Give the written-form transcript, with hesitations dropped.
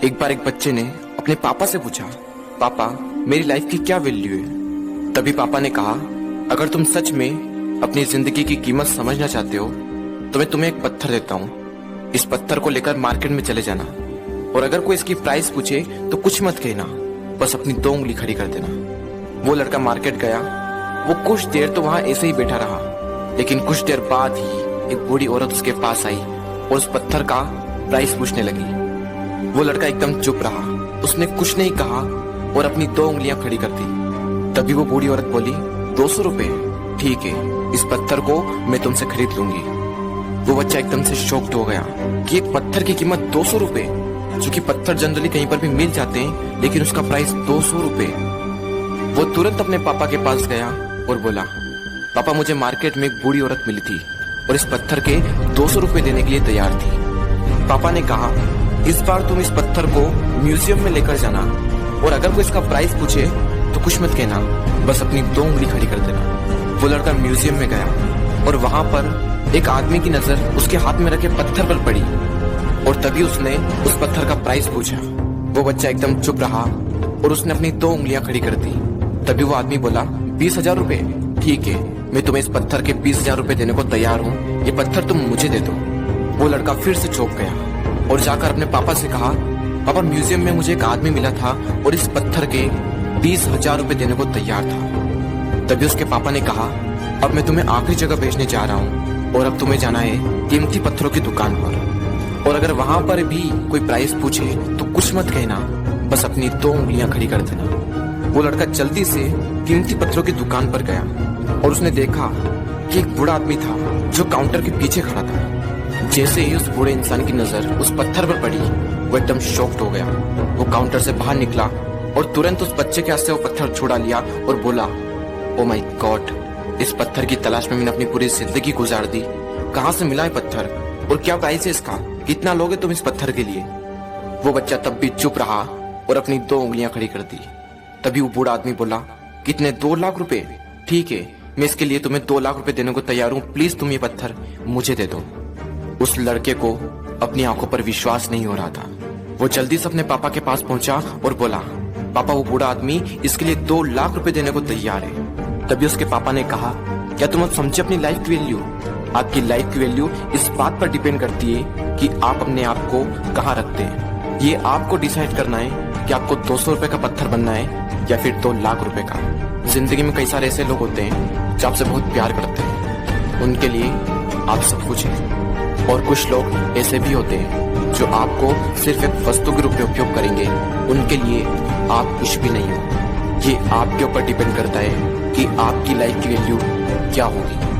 एक बार एक बच्चे ने अपने पापा से पूछा, पापा मेरी लाइफ की क्या वैल्यू है। तभी पापा ने कहा, अगर तुम सच में अपनी जिंदगी की कीमत समझना चाहते हो तो मैं तुम्हें एक पत्थर देता हूँ। इस पत्थर को लेकर मार्केट में चले जाना और अगर कोई इसकी प्राइस पूछे तो कुछ मत कहना, बस अपनी 2 उंगली खड़ी कर देना। वो लड़का मार्केट गया। वो कुछ देर तो वहां ऐसे ही बैठा रहा, लेकिन कुछ देर बाद ही एक बूढ़ी औरत उसके पास आई और उस पत्थर का प्राइस पूछने लगी। वो लड़का एकदम चुप रहा, उसने कुछ नहीं कहा और अपनी 2 उंगलियां खड़ी कर दी। तभी वो बूढ़ी औरत बोली, 200 रुपए, ठीक है, इस पत्थर को मैं तुमसे खरीद लूंगी। वो बच्चा एकदम से शॉक्ड हो गया कि एक पत्थर की कीमत 200 रुपए, जो कि पत्थर जनरली कहीं पर भी मिल जाते हैं, लेकिन उसका प्राइस 200 रुपए। वो तुरंत अपने पापा के पास गया और बोला, पापा मुझे मार्केट में एक बूढ़ी औरत मिली थी और इस पत्थर के 200 रुपए देने के लिए तैयार थी। पापा ने कहा, इस बार तुम इस पत्थर को म्यूजियम में लेकर जाना और अगर कोई इसका प्राइस पूछे तो कुछ मत कहना, बस अपनी 2 उंगली खड़ी कर देना। वो लड़का म्यूजियम में गया और वहां पर एक आदमी की नजर उसके हाथ में रखे पत्थर पर पड़ी और तभी उसने उस पत्थर का प्राइस पूछा। वो बच्चा एकदम चुप रहा और उसने अपनी 2 उंगलियां खड़ी कर दी। तभी वो आदमी बोला, 20,000 रुपए, ठीक है, मैं तुम्हें इस पत्थर के 20,000 रुपए देने को तैयार हूँ, ये पत्थर तुम मुझे दे दो। वो लड़का फिर से चौंक गया और जाकर अपने पापा से कहा, पापा म्यूजियम में मुझे एक आदमी मिला था और इस पत्थर के 20,000 रुपए देने को तैयार था। तभी उसके पापा ने कहा, अब मैं तुम्हें आखिरी जगह भेजने जा रहा हूँ और अब तुम्हें जाना है कीमती पत्थरों की दुकान पर और अगर वहां पर भी कोई प्राइस पूछे तो कुछ मत कहना, बस अपनी 2 उंगलियां खड़ी कर देना। वो लड़का जल्दी से कीमती पत्थरों की दुकान पर गया और उसने देखा कि एक बूढ़ा आदमी था जो काउंटर के पीछे खड़ा था। जैसे ही उस बूढ़े इंसान की नजर उस पत्थर पर पड़ी, वो एकदम शॉक्ड हो गया। वो काउंटर से बाहर निकला और तुरंत उस बच्चे के हाथ से वो पत्थर छुड़ा लिया और बोला, ओ माय गॉड, इस पत्थर की तलाश में मैंने अपनी पूरी जिंदगी गुजार दी। कहाँ से मिला है पत्थर और क्या प्राइस है इसका, कितना लोगे तुम इस पत्थर के लिए। वो बच्चा तब भी चुप रहा और अपनी 2 उंगलियां खड़ी कर दी। तभी वो बूढ़ा आदमी बोला, कितने, 2 लाख रुपए, ठीक है, मैं इसके लिए तुम्हें 2 लाख रुपए देने को तैयार हूँ, प्लीज तुम ये पत्थर मुझे दे दो। उस लड़के को अपनी आंखों पर विश्वास नहीं हो रहा था। वो जल्दी से अपने पापा के पास पहुंचा और बोला, पापा वो बूढ़ा आदमी इसके लिए 2 लाख रुपए देने को तैयार है। तभी उसके पापा ने कहा, क्या तुम अब समझे अपनी लाइफ की वैल्यू? आपकी लाइफ की वैल्यू इस बात पर डिपेंड करती है कि आप अपने आप को कहाँ रखते हैं। ये आपको डिसाइड करना है कि आपको 200 रुपए का पत्थर बनना है या फिर 2 लाख रुपए का। जिंदगी में कई सारे ऐसे लोग होते हैं जो आपसे बहुत प्यार करते हैं, उनके लिए आप सब कुछ है, और कुछ लोग ऐसे भी होते हैं जो आपको सिर्फ एक वस्तु के रूप में उपयोग करेंगे, उनके लिए आप कुछ भी नहीं हो। ये आपके ऊपर डिपेंड करता है कि आपकी लाइफ की वैल्यू क्या होगी।